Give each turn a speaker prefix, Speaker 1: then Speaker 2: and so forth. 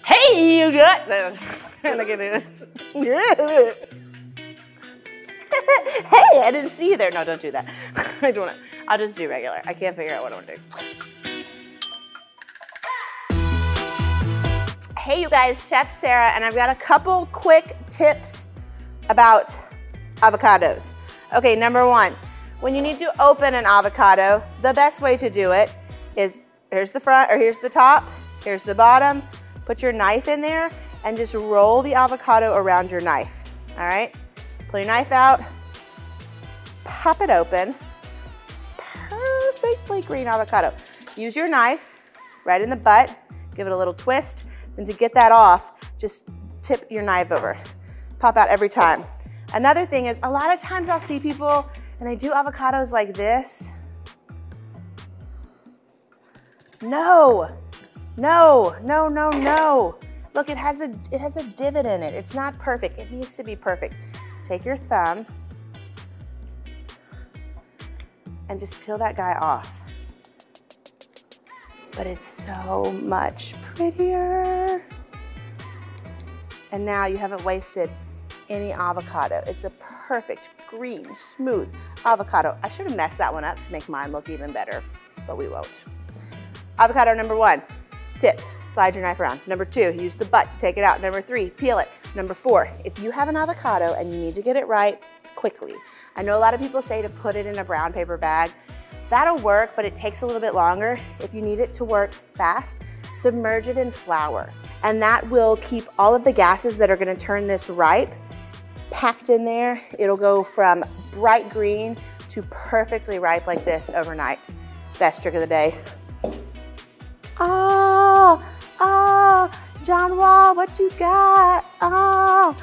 Speaker 1: Hey, you got this. Look at this. Hey, I didn't see you there. No, don't do that. I don't want to. I'll just do regular. I can't figure out what I want to do. Hey, you guys, Chef Sarah, and I've got a couple quick tips about avocados. Okay, number one, when you need to open an avocado, the best way to do it is here's the front, or here's the top, here's the bottom. Put your knife in there and just roll the avocado around your knife, all right? Pull your knife out, pop it open. Perfectly green avocado. Use your knife right in the butt, give it a little twist, and to get that off, just tip your knife over. Pop out every time. Another thing is, a lot of times I'll see people and they do avocados like this. No. No, no, no, no. Look, it has a divot in it. It's not perfect. It needs to be perfect. Take your thumb and just peel that guy off. But it's so much prettier. And now you haven't wasted any avocado. It's a perfect green, smooth avocado. I should have messed that one up to make mine look even better, but we won't. Avocado number one. Tip, slide your knife around. Number two, use the butt to take it out. Number three, peel it. Number four, if you have an avocado and you need to get it right quickly, I know a lot of people say to put it in a brown paper bag. That'll work, but it takes a little bit longer. If you need it to work fast, submerge it in flour. And that will keep all of the gases that are gonna turn this ripe packed in there. It'll go from bright green to perfectly ripe like this overnight. Best trick of the day. Oh, John Wall, what you got? Oh,